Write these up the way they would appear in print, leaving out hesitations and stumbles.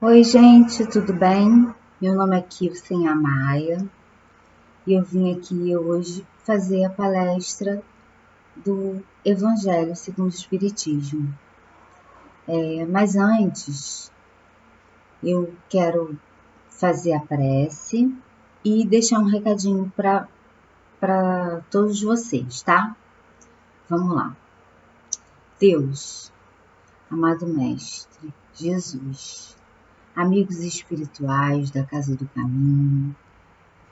Oi, gente, tudo bem? Meu nome é Kilsen Amaya e eu vim aqui hoje fazer a palestra do Evangelho segundo o Espiritismo. Mas antes, eu quero fazer a prece e deixar um recadinho para todos vocês, tá? Vamos lá. Deus, amado Mestre, Jesus, amigos espirituais da Casa do Caminho,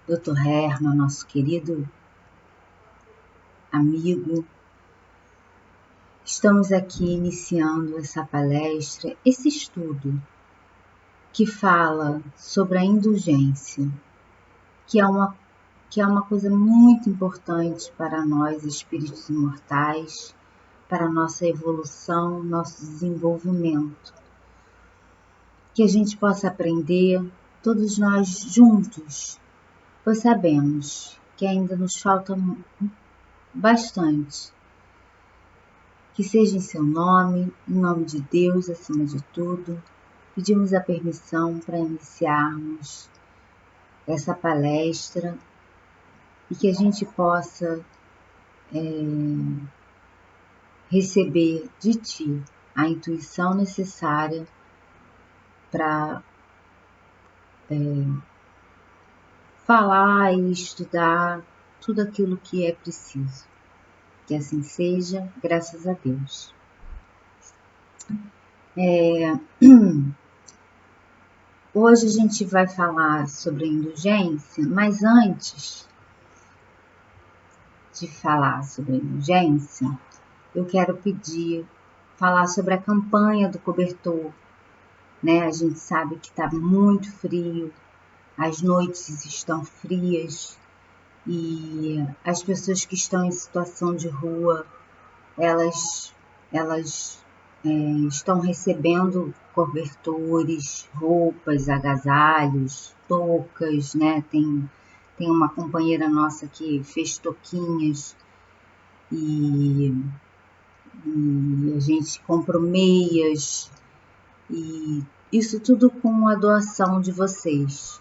Dr. Herman, nosso querido amigo, estamos aqui iniciando essa palestra, esse estudo que fala sobre a indulgência, que é uma coisa muito importante para nós, espíritos imortais, para a nossa evolução, nosso desenvolvimento. Que a gente possa aprender, todos nós juntos, pois sabemos que ainda nos falta bastante. Que seja em seu nome, em nome de Deus acima de tudo, pedimos a permissão para iniciarmos essa palestra e que a gente possa receber de Ti a intuição necessária para falar e estudar tudo aquilo que é preciso. Que assim seja, graças a Deus. Hoje a gente vai falar sobre a indulgência, mas antes de falar sobre a indulgência, eu quero falar sobre a campanha do cobertor, né? A gente sabe que está muito frio, as noites estão frias e as pessoas que estão em situação de rua, elas estão recebendo cobertores, roupas, agasalhos, toucas, né? Tem uma companheira nossa que fez touquinhas e a gente comprou meias e isso tudo com a doação de vocês,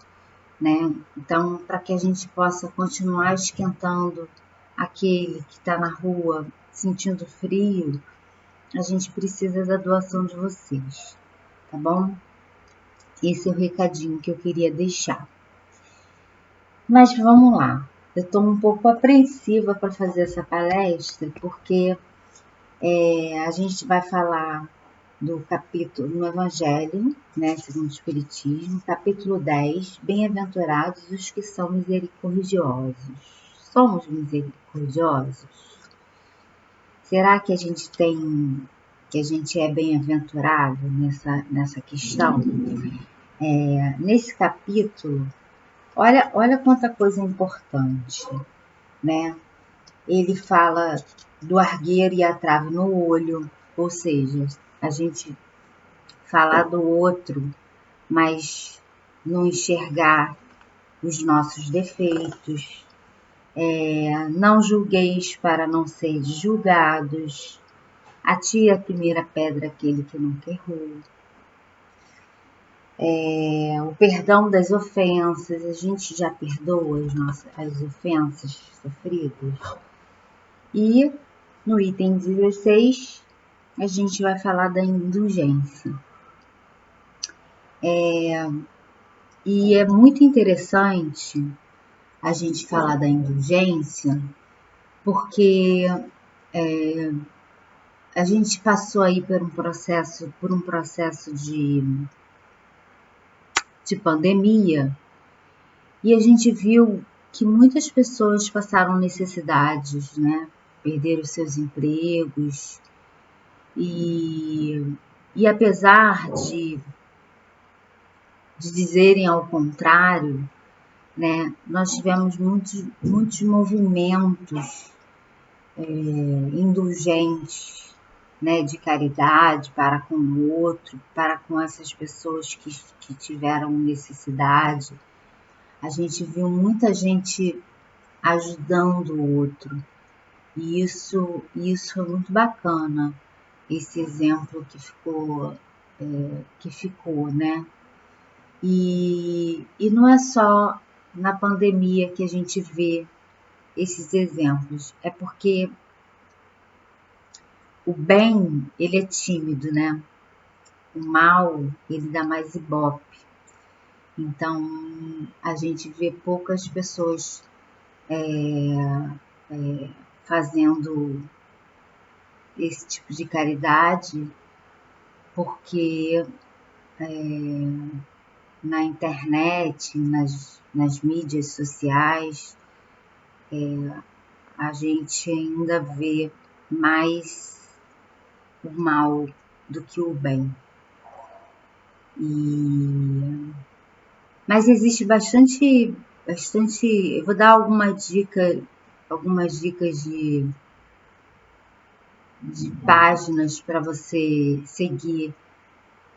né? Então, para que a gente possa continuar esquentando aquele que está na rua sentindo frio, a gente precisa da doação de vocês, tá bom? Esse é o recadinho que eu queria deixar. Mas vamos lá, eu estou um pouco apreensiva para fazer essa palestra, porque a gente vai falar do capítulo no Evangelho, né, segundo o Espiritismo, capítulo 10, Bem-aventurados os que são misericordiosos. Somos misericordiosos? Será que a gente é bem-aventurado nessa questão? Nesse capítulo, olha quanta coisa importante, né? Ele fala do argueiro e a trave no olho, ou seja, a gente falar do outro, mas não enxergar os nossos defeitos. Não julgueis para não seres julgados. Atire a primeira pedra aquele que nunca errou. O perdão das ofensas, a gente já perdoa as ofensas sofridas. E no item 16, a gente vai falar da indulgência. E é muito interessante a gente falar da indulgência, porque a gente passou aí por um processo de pandemia, e a gente viu que muitas pessoas passaram necessidades, né? Perderam seus empregos, e apesar de dizerem ao contrário, né? Nós tivemos muitos movimentos indulgentes, né? De caridade para com o outro, para com essas pessoas que tiveram necessidade. A gente viu muita gente ajudando o outro, e isso é muito bacana, esse exemplo que ficou, né? E não é só na pandemia que a gente vê esses exemplos, é porque o bem, ele é tímido, né? O mal, ele dá mais ibope. Então, a gente vê poucas pessoas fazendo esse tipo de caridade, porque na internet, nas mídias sociais, a gente ainda vê mais o mal do que o bem. Mas existe bastante, eu vou dar algumas dicas de páginas para você seguir,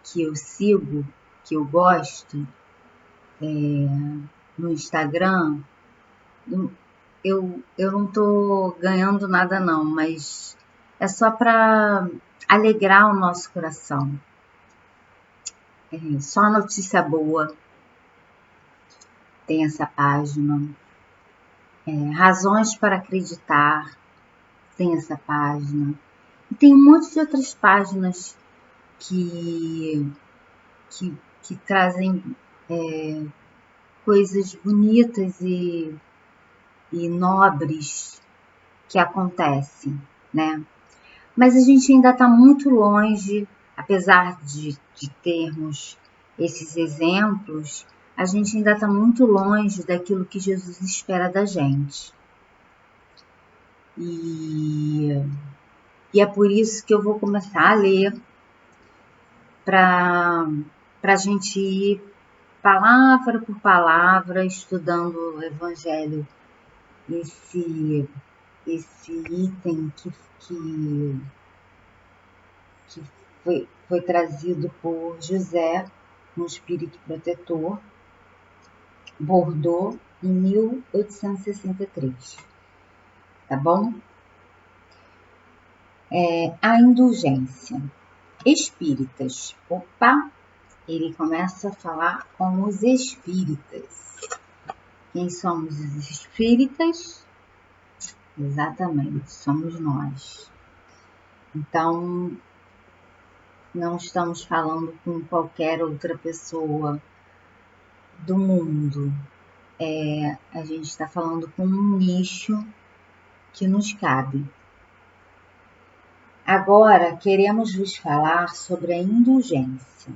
que eu sigo, que eu gosto, no Instagram. Eu não tô ganhando nada não, mas é só para alegrar o nosso coração. Só notícia boa tem essa página. Razões para acreditar tem essa página. E tem um monte de outras páginas que trazem coisas bonitas e nobres que acontecem, né? Mas a gente ainda está muito longe, apesar de termos esses exemplos, a gente ainda está muito longe daquilo que Jesus espera da gente. E é por isso que eu vou começar a ler, para a gente ir palavra por palavra estudando o Evangelho, esse item que foi trazido por José, um espírito protetor, Bordeaux, em 1863. Tá bom? A indulgência. Espíritas. Opa! Ele começa a falar com os espíritas. Quem somos os espíritas? Exatamente, somos nós. Então, não estamos falando com qualquer outra pessoa do mundo. A gente está falando com um nicho que nos cabe. Agora, queremos vos falar sobre a indulgência.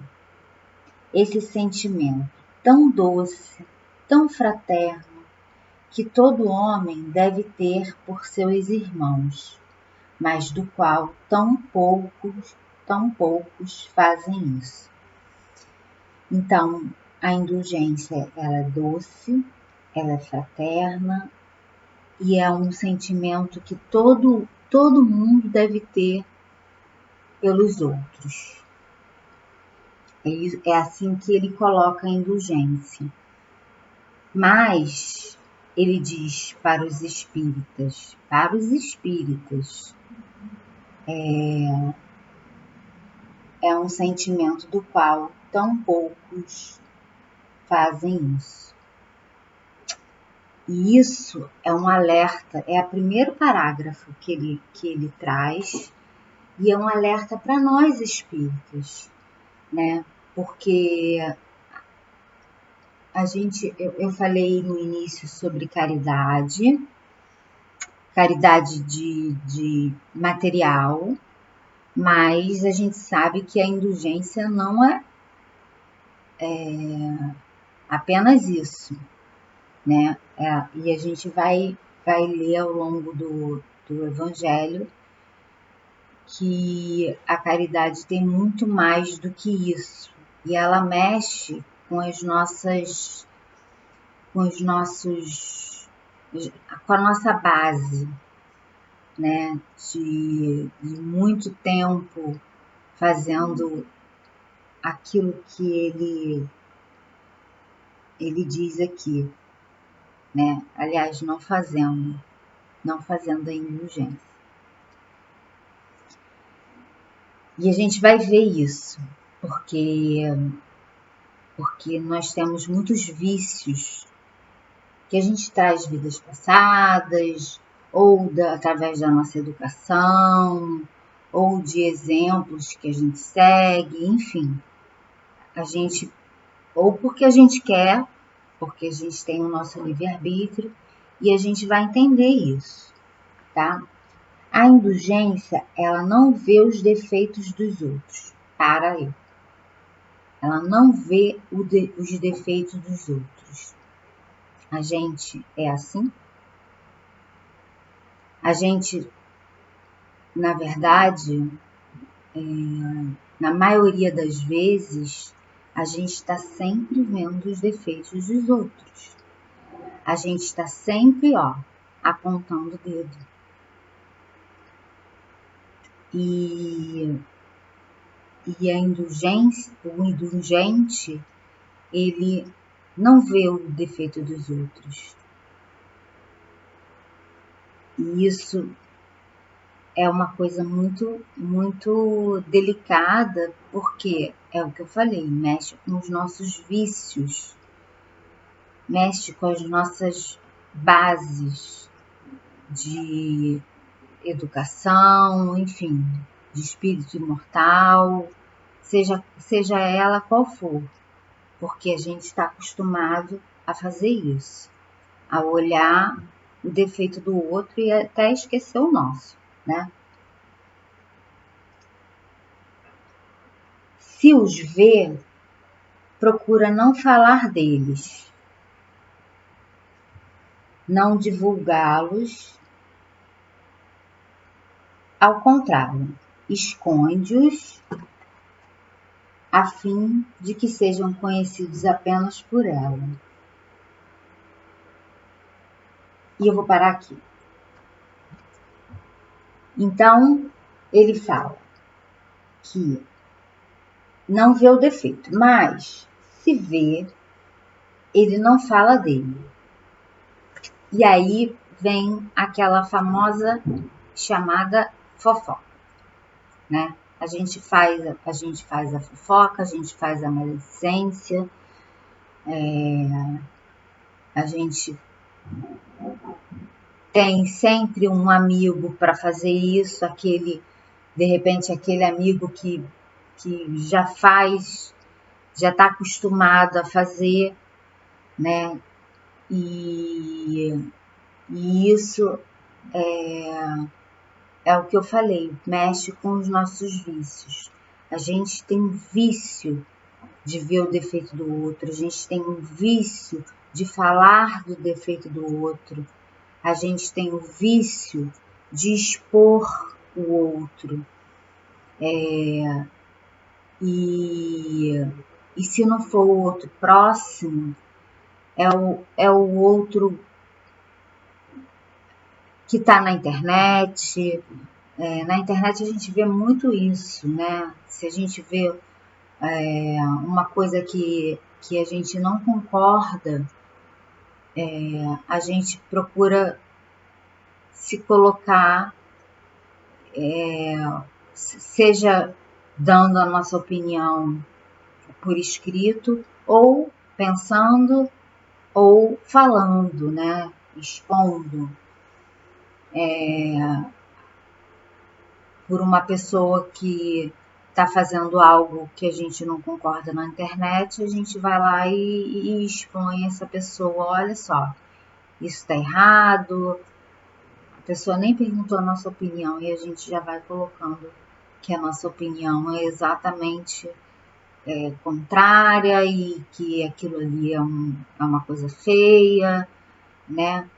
Esse sentimento tão doce, tão fraterno, que todo homem deve ter por seus irmãos, mas do qual tão poucos fazem isso. Então, a indulgência, ela é doce, ela é fraterna e é um sentimento que todo mundo deve ter pelos outros. É assim que ele coloca a indulgência. Mas ele diz para os espíritas, é um sentimento do qual tão poucos fazem isso. E isso é um alerta, é o primeiro parágrafo que ele traz, e é um alerta para nós espíritas, né? Porque eu falei no início sobre caridade de material, mas a gente sabe que a indulgência não é apenas isso, né? E a gente vai ler ao longo do Evangelho que a caridade tem muito mais do que isso, e ela mexe com a nossa base, né? De muito tempo fazendo aquilo que ele diz aqui, né? Aliás, não fazendo a indulgência. E a gente vai ver isso, porque porque nós temos muitos vícios que a gente traz de vidas passadas, ou através da nossa educação, ou de exemplos que a gente segue, enfim. A gente, ou porque a gente quer, porque a gente tem o nosso livre-arbítrio, e a gente vai entender isso, tá? A indulgência, ela não vê os defeitos dos outros, para eu. Ela não vê os defeitos dos outros. A gente é assim? A gente, na verdade, na maioria das vezes, a gente está sempre vendo os defeitos dos outros. A gente está sempre, apontando o dedo. E a indulgência, o indulgente, ele não vê o defeito dos outros. E isso é uma coisa muito, muito delicada, porque é o que eu falei, mexe com os nossos vícios, mexe com as nossas bases de educação, enfim, de espírito imortal, seja ela qual for, porque a gente está acostumado a fazer isso, a olhar o defeito do outro e até esquecer o nosso, né? Se os vê, procura não falar deles, não divulgá-los, ao contrário, esconde-os a fim de que sejam conhecidos apenas por ela. E eu vou parar aqui. Então, ele fala que não vê o defeito, mas se vê, ele não fala dele. E aí vem aquela famosa chamada fofoca, né? A gente faz a fofoca, a gente faz a maledicência, a gente tem sempre um amigo para fazer isso, de repente aquele amigo que já faz, já está acostumado a fazer, né? E isso é o que eu falei, mexe com os nossos vícios. A gente tem vício de ver o defeito do outro, a gente tem um vício de falar do defeito do outro, a gente tem o vício de expor o outro. E se não for o outro próximo, é o outro que está na internet. Na internet a gente vê muito isso, né? Se a gente vê uma coisa que a gente não concorda, a gente procura se colocar, seja dando a nossa opinião por escrito, ou pensando, ou falando, né? Expondo por uma pessoa que está fazendo algo que a gente não concorda na internet, a gente vai lá e expõe essa pessoa, olha só, isso está errado, a pessoa nem perguntou a nossa opinião e a gente já vai colocando que a nossa opinião é exatamente contrária e que aquilo ali é uma coisa feia, né?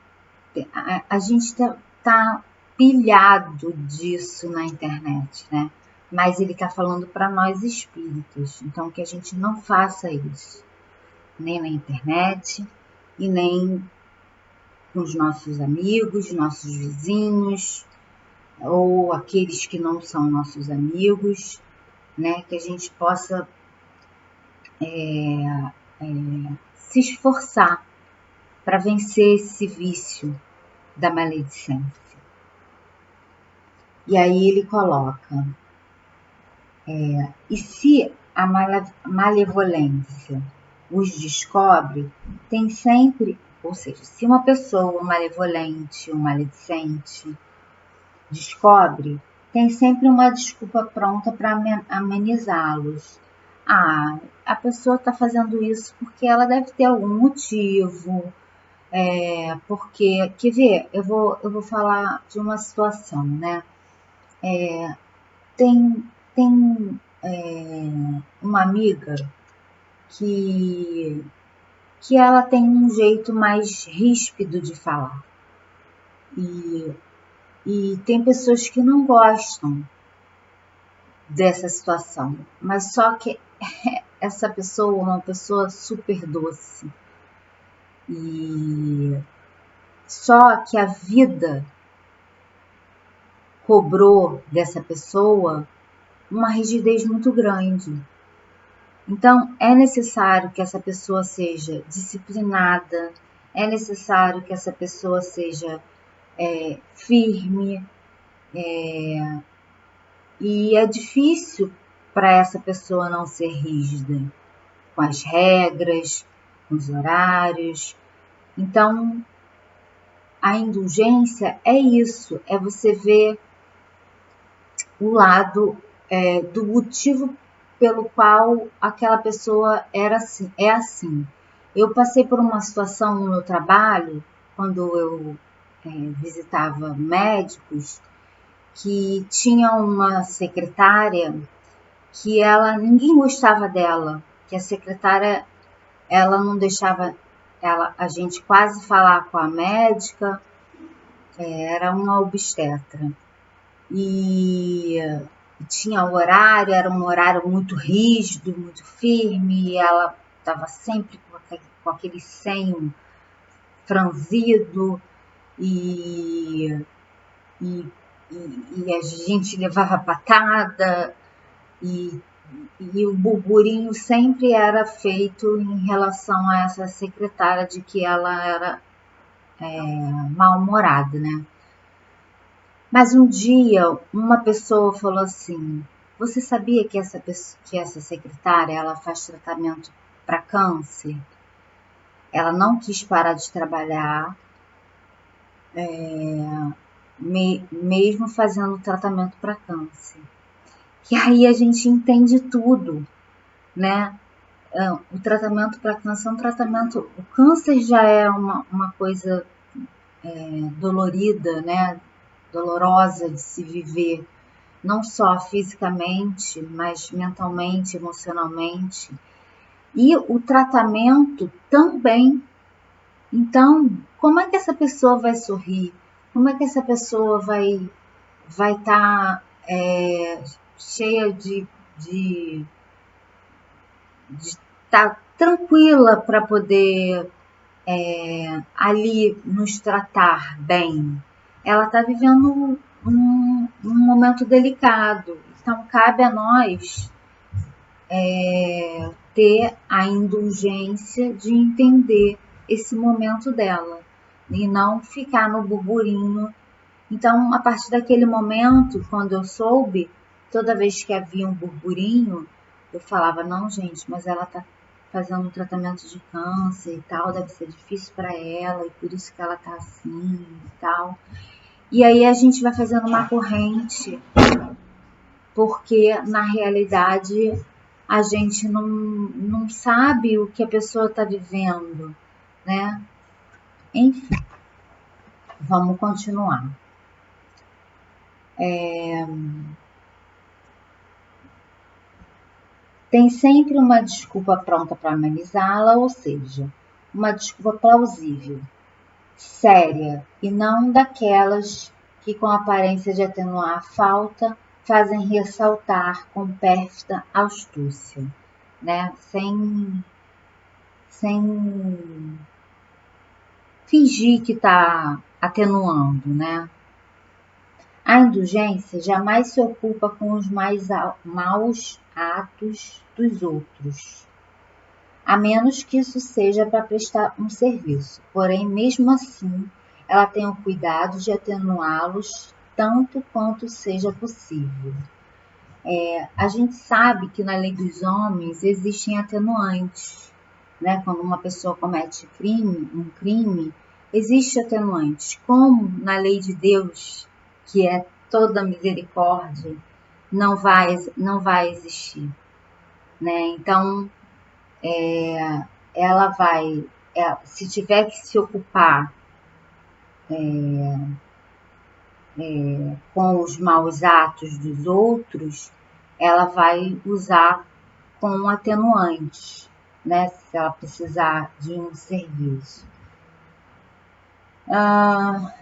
A gente tá pilhado disso na internet, né? Mas ele está falando para nós espíritas, então que a gente não faça isso, nem na internet e nem com os nossos amigos, nossos vizinhos, ou aqueles que não são nossos amigos, né? Que a gente possa se esforçar para vencer esse vício da maledicência. E aí ele coloca, e se a malevolência os descobre, tem sempre, ou seja, se uma pessoa malevolente ou maledicente descobre, tem sempre uma desculpa pronta para amenizá-los. Ah, a pessoa está fazendo isso porque ela deve ter algum motivo, porque, quer ver, eu vou falar de uma situação, né? Tem uma amiga que ela tem um jeito mais ríspido de falar. E tem pessoas que não gostam dessa situação, mas só que essa pessoa é uma pessoa super doce. E só que a vida cobrou dessa pessoa uma rigidez muito grande. Então, é necessário que essa pessoa seja disciplinada, é necessário que essa pessoa seja firme, e é difícil para essa pessoa não ser rígida com as regras, com os horários. Então, a indulgência é isso, é você ver o lado do motivo pelo qual aquela pessoa é assim. Eu passei por uma situação no meu trabalho, quando eu visitava médicos, que tinha uma secretária que ninguém gostava dela, que a secretária, ela não deixava a gente quase falar com a médica, era uma obstetra. E tinha o horário, era um horário muito rígido, muito firme, e ela estava sempre com aquele senho franzido, e a gente levava patada, e o burburinho sempre era feito em relação a essa secretária, de que ela era mal-humorada, né? Mas um dia uma pessoa falou assim: você sabia que essa secretária ela faz tratamento para câncer? Ela não quis parar de trabalhar, mesmo fazendo tratamento para câncer. E aí a gente entende tudo, né? O tratamento para câncer é um tratamento. O câncer já é uma coisa dolorida, né? Dolorosa de se viver, não só fisicamente, mas mentalmente, emocionalmente. E o tratamento também. Então, como é que essa pessoa vai sorrir? Como é que essa pessoa vai estar cheia de estar tranquila para poder ali nos tratar bem? Ela está vivendo um momento delicado. Então, cabe a nós ter a indulgência de entender esse momento dela e não ficar no burburinho. Então, a partir daquele momento, quando eu soube, toda vez que havia um burburinho, eu falava: não, gente, mas ela está fazendo um tratamento de câncer e tal, deve ser difícil para ela e por isso que ela está assim e tal. E aí a gente vai fazendo uma corrente, porque na realidade a gente não sabe o que a pessoa está vivendo, né? Enfim, vamos continuar. Tem sempre uma desculpa pronta para amenizá-la, ou seja, uma desculpa plausível, séria, e não daquelas que, com aparência de atenuar a falta, fazem ressaltar com pérfida astúcia, né? Sem fingir que está atenuando, né? A indulgência jamais se ocupa com os mais maus atos dos outros, a menos que isso seja para prestar um serviço. Porém, mesmo assim, ela tem o cuidado de atenuá-los tanto quanto seja possível. A gente sabe que na lei dos homens existem atenuantes, né? Quando uma pessoa comete um crime, existe atenuantes. Como na lei de Deus, que é toda misericórdia, não vai existir, né? Então, ela vai, se tiver que se ocupar com os maus atos dos outros, ela vai usar com atenuantes, né? Se ela precisar de um serviço.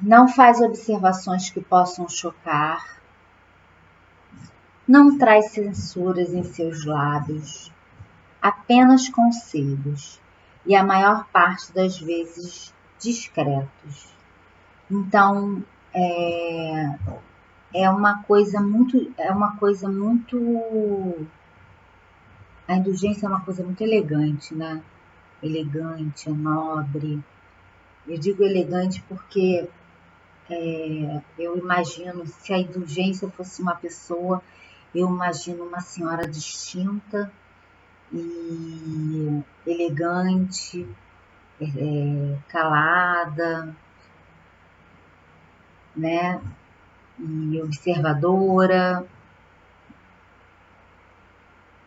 Não faz observações que possam chocar, não traz censuras em seus lábios, apenas conselhos, e a maior parte das vezes discretos. Então, é uma coisa muito, a indulgência é uma coisa muito elegante, né? Elegante, nobre. Eu digo elegante porque eu imagino, se a indulgência fosse uma pessoa, eu imagino uma senhora distinta e elegante, calada, né? E observadora.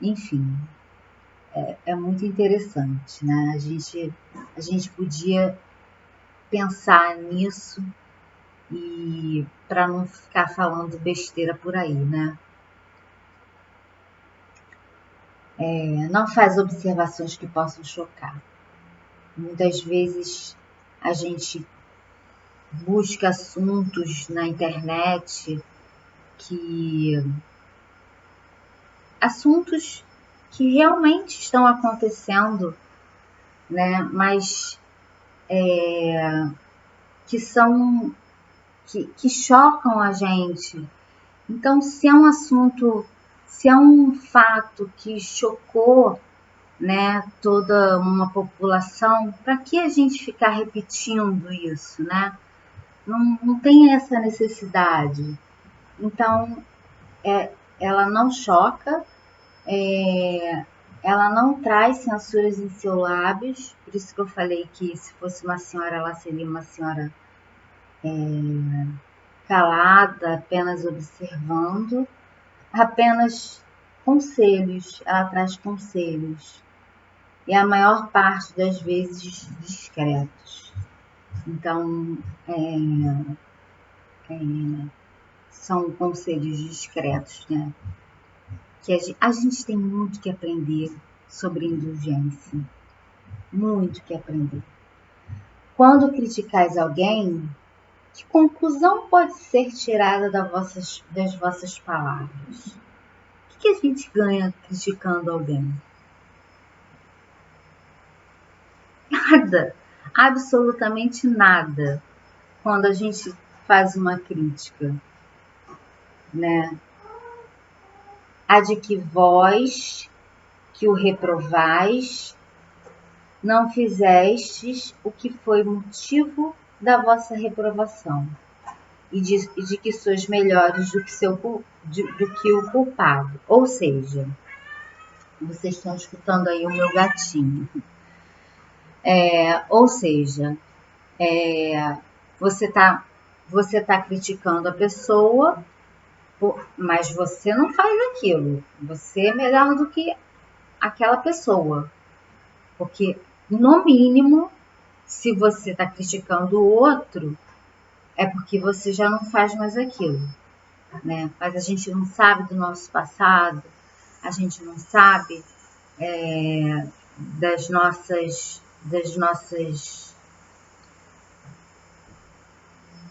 Enfim, é muito interessante, né? A gente podia pensar nisso e para não ficar falando besteira por aí, né? Não faz observações que possam chocar. Muitas vezes a gente busca assuntos na internet assuntos que realmente estão acontecendo, né? Mas que chocam a gente. Então, se é um fato que chocou, né, toda uma população, para que a gente ficar repetindo isso, né? Não tem essa necessidade. Então, ela não choca, ela não traz censuras em seus lábios, por isso que eu falei que se fosse uma senhora, ela seria uma senhora calada, apenas observando, apenas conselhos, ela traz conselhos, e a maior parte das vezes discretos. Então, são conselhos discretos, né? Que a gente tem muito que aprender sobre indulgência, muito que aprender. Quando criticais alguém, que conclusão pode ser tirada das vossas palavras? O que a gente ganha criticando alguém? Nada, absolutamente nada, quando a gente faz uma crítica, né? A de que vós, que o reprovais, não fizestes o que foi motivo da vossa reprovação, e de que sois melhores do que o culpado. Ou seja, vocês estão escutando aí o meu gatinho. Ou seja, você tá criticando a pessoa, mas você não faz aquilo. Você é melhor do que aquela pessoa. Porque, no mínimo, se você está criticando o outro, é porque você já não faz mais aquilo, né? Mas a gente não sabe do nosso passado, a gente não sabe das nossas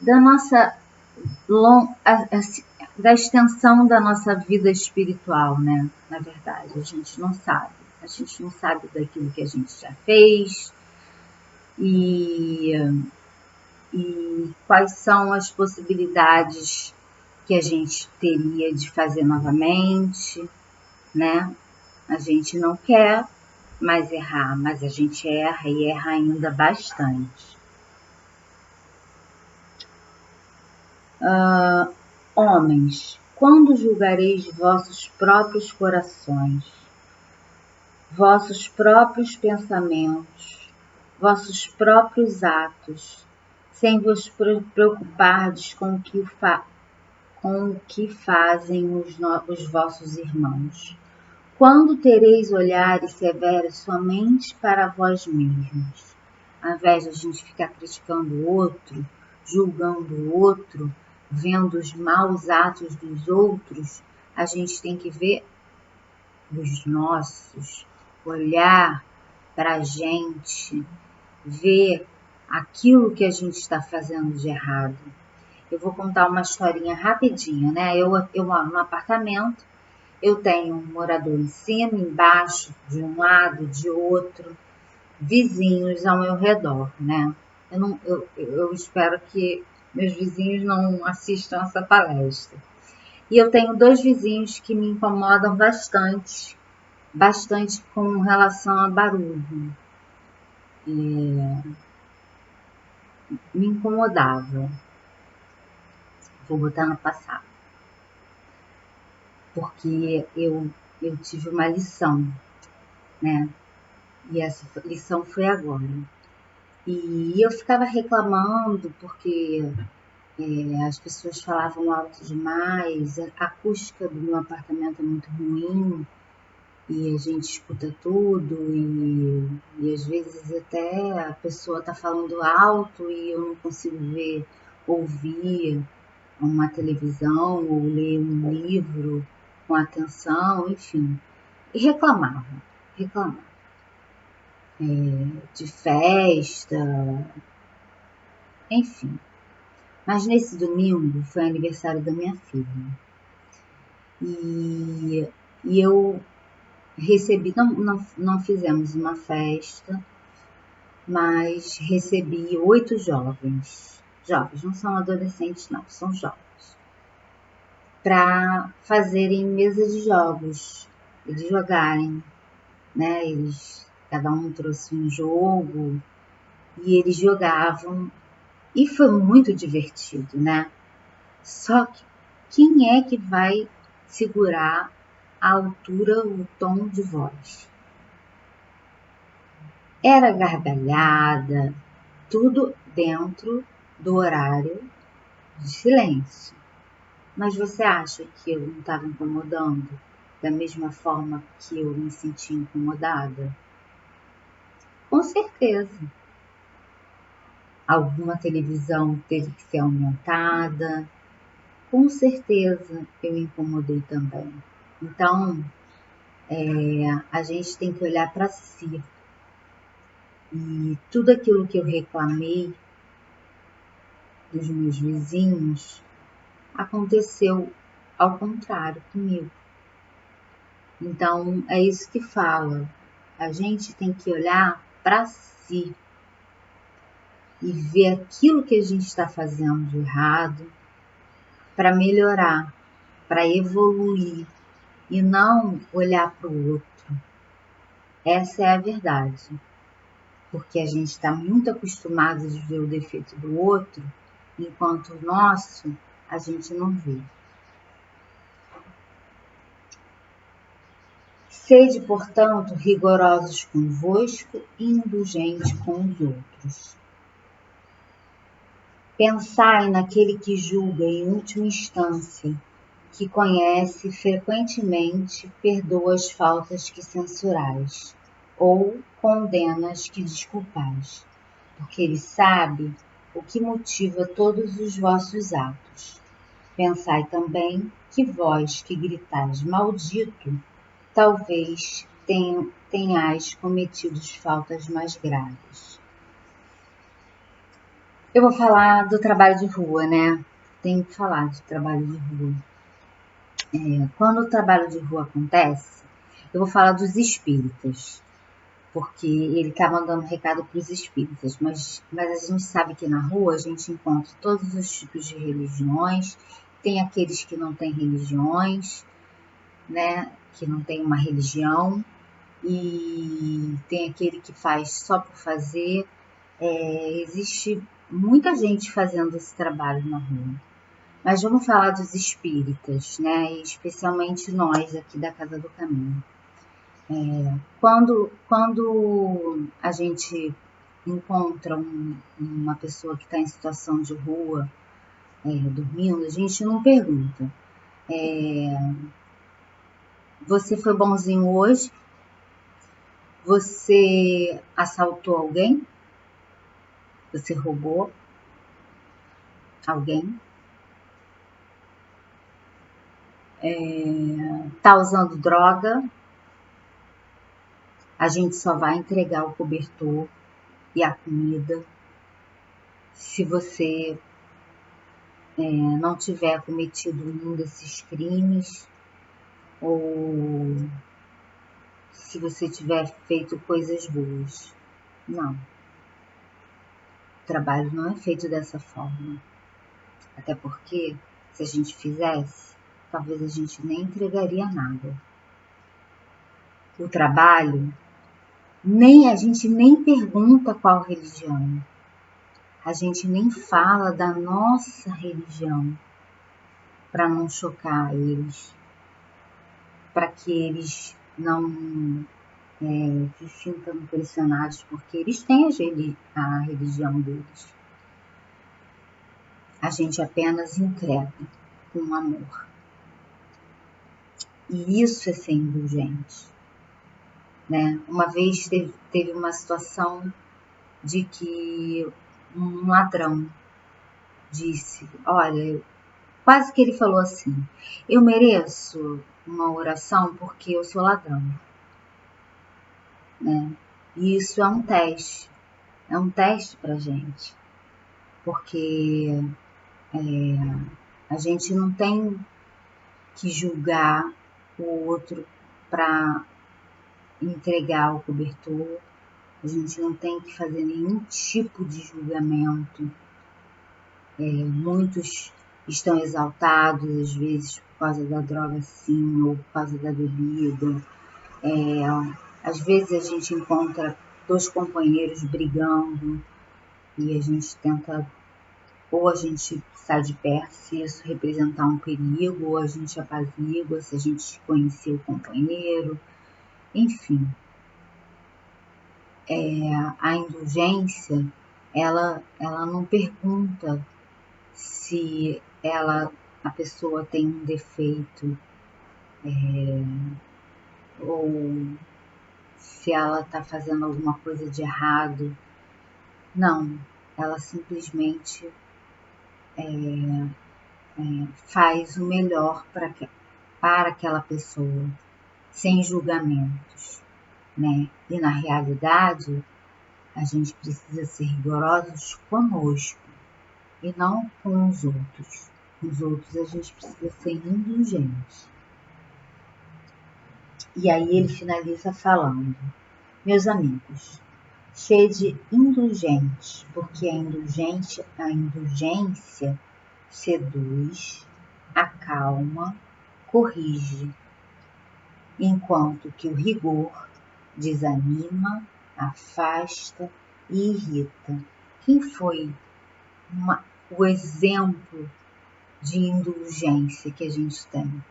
da nossa da extensão da nossa vida espiritual, né? Na verdade, a gente não sabe. A gente não sabe daquilo que a gente já fez e quais são as possibilidades que a gente teria de fazer novamente, né? A gente não quer mais errar, mas a gente erra e erra ainda bastante. Homens, quando julgareis vossos próprios corações? vossos próprios pensamentos, vossos próprios atos, sem vos preocupardes com o que fazem os vossos irmãos. Quando tereis olhares severos somente para vós mesmos, ao invés de a gente ficar criticando o outro, julgando o outro, vendo os maus atos dos outros, a gente tem que ver os nossos, olhar para a gente, ver aquilo que a gente está fazendo de errado. Eu vou contar uma historinha rapidinho, né? Eu moro num apartamento, eu tenho um morador em cima, embaixo, de um lado, de outro, vizinhos ao meu redor, né? Eu espero que meus vizinhos não assistam essa palestra. E eu tenho 2 vizinhos que me incomodam bastante com relação a barulho. Me incomodava. Vou botar no passado. Porque eu tive uma lição, né? E essa lição foi agora. E eu ficava reclamando porque as pessoas falavam alto demais, a acústica do meu apartamento é muito ruim e a gente escuta tudo e às vezes até a pessoa está falando alto e eu não consigo ouvir uma televisão ou ler um livro com atenção, enfim. E reclamava. De festa, enfim. Mas nesse domingo foi aniversário da minha filha. E eu recebi, não fizemos uma festa, mas recebi 8 jovens. Jovens, não são adolescentes não, são jovens. Para fazerem mesa de jogos, eles jogarem, né? Cada um trouxe um jogo e eles jogavam. E foi muito divertido, né? Só que quem é que vai segurar a altura, o tom de voz? Era gargalhada, tudo dentro do horário de silêncio. Mas você acha que eu não estava incomodando da mesma forma que eu me senti incomodada? Com certeza. Alguma televisão teve que ser aumentada. Com certeza eu me incomodei também. Então, a gente tem que olhar para si. E tudo aquilo que eu reclamei dos meus vizinhos aconteceu ao contrário comigo. Então, é isso que fala. A gente tem que olhar para si e ver aquilo que a gente está fazendo de errado para melhorar, para evoluir e não olhar para o outro. Essa é a verdade. Porque a gente está muito acostumado de ver o defeito do outro, enquanto o nosso a gente não vê. Sede, portanto, rigorosos convosco e indulgente com os outros. Pensai naquele que julga em última instância, que conhece frequentemente, perdoa as faltas que censurais, ou condena as que desculpais, porque ele sabe o que motiva todos os vossos atos. Pensai também que vós que gritais maldito, talvez tenhais cometido faltas mais graves. Eu vou falar do trabalho de rua, né? Tenho que falar de trabalho de rua. Quando o trabalho de rua acontece, eu vou falar dos espíritas, porque ele está mandando recado para os espíritas, mas a gente sabe que na rua a gente encontra todos os tipos de religiões, tem aqueles que não têm religiões, né, que não tem uma religião, e tem aquele que faz só por fazer. Existe muita gente fazendo esse trabalho na rua. Mas vamos falar dos espíritas, né, e especialmente nós aqui da Casa do Caminho. Quando a gente encontra uma pessoa que está em situação de rua, dormindo, a gente não pergunta, você foi bonzinho hoje? Você assaltou alguém? Você roubou alguém? Tá usando droga? A gente só vai entregar o cobertor e a comida se você não tiver cometido nenhum desses crimes ou se você tiver feito coisas boas. Não. O trabalho não é feito dessa forma. Até porque, se a gente fizesse, talvez a gente nem entregaria nada. O trabalho, a gente nem pergunta qual religião. A gente nem fala da nossa religião para não chocar eles, para que eles não se sintam impressionados, porque eles têm a religião deles. A gente apenas entrega com amor. E isso é ser indulgente. Né? Uma vez teve uma situação de que um ladrão disse, olha, quase que ele falou assim, eu mereço uma oração porque eu sou ladrão. Né? E isso é um teste pra gente, porque a gente não tem que julgar o outro para entregar o cobertor, a gente não tem que fazer nenhum tipo de julgamento. Muitos estão exaltados, às vezes por causa da droga sim, ou por causa da bebida. Às vezes a gente encontra dois companheiros brigando e a gente tenta, ou a gente sai de perto se isso representar um perigo, ou a gente apazigua se a gente conhecer o companheiro, enfim. A indulgência, ela não pergunta se a pessoa tem um defeito ou se ela está fazendo alguma coisa de errado. Não, ela simplesmente faz o melhor para aquela pessoa, sem julgamentos, né? E na realidade, a gente precisa ser rigorosos conosco e não com os outros. Com os outros a gente precisa ser indulgente. E aí ele finaliza falando, meus amigos, sede indulgentes, porque a indulgência seduz, acalma, corrige, enquanto que o rigor desanima, afasta e irrita. Quem foi o exemplo de indulgência que a gente tem?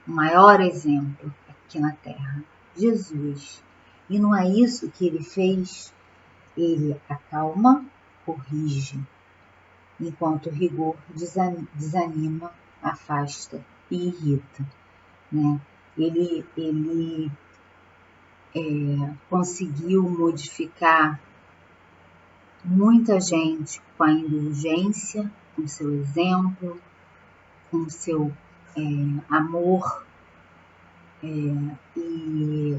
O maior exemplo aqui na Terra, Jesus. E não é isso que ele fez? Ele acalma, corrige, enquanto o rigor desanima, afasta e irrita. Né? Ele conseguiu modificar muita gente com a indulgência, com seu exemplo, com seu amor e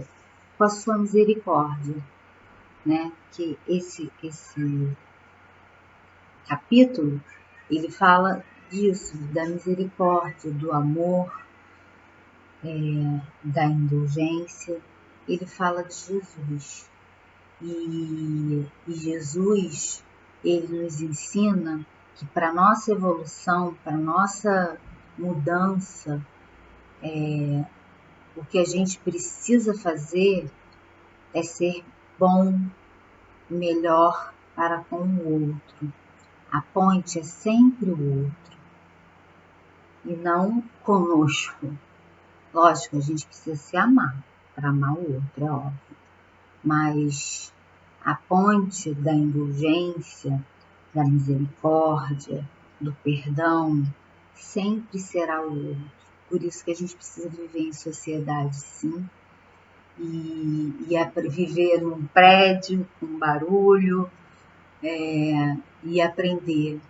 com a sua misericórdia, né? Que esse capítulo ele fala disso, da misericórdia, do amor, da indulgência. Ele fala de Jesus. E Jesus, ele nos ensina que para nossa evolução, para nossa mudança, o que a gente precisa fazer é ser bom, melhor para com o outro. A ponte é sempre o outro e não conosco. Lógico, a gente precisa se amar para amar o outro, é óbvio. Mas a ponte da indulgência, da misericórdia, do perdão, sempre será o outro. Por isso que a gente precisa viver em sociedade, sim. E viver num prédio com barulho, e aprender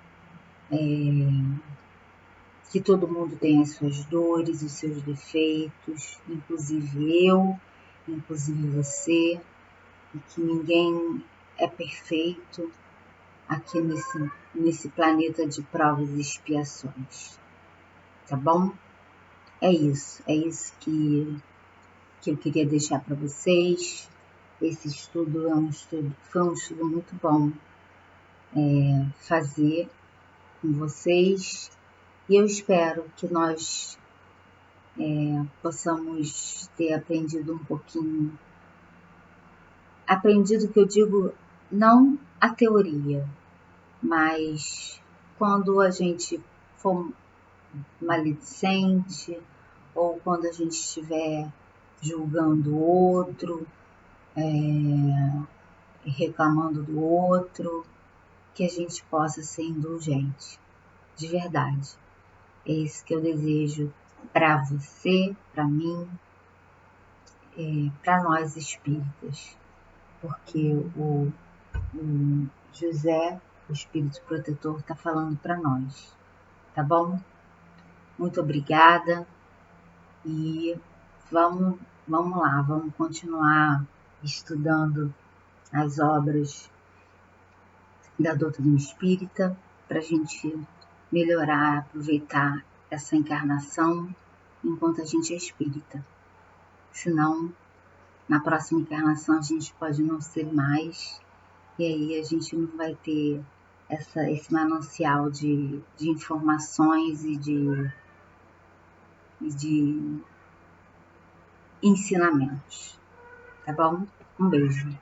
que todo mundo tem as suas dores, os seus defeitos, inclusive eu, inclusive você, e que ninguém é perfeito aqui nesse planeta de provas e expiações, tá bom? É isso que eu queria deixar para vocês. Esse estudo foi um estudo muito bom fazer com vocês, e eu espero que nós possamos ter aprendido um pouquinho. Aprendido, que eu digo, não a teoria, mas quando a gente for maledicente, ou quando a gente estiver julgando o outro, reclamando do outro, que a gente possa ser indulgente, de verdade. É isso que eu desejo para você, para mim, para nós espíritas, porque o José, o espírito protetor, está falando para nós, tá bom? Muito obrigada e vamos lá, vamos continuar estudando as obras da doutrina espírita para a gente melhorar, aproveitar essa encarnação enquanto a gente é espírita. Senão, na próxima encarnação a gente pode não ser mais, e aí a gente não vai ter esse manancial de informações e de ensinamentos. Tá bom? Um beijo.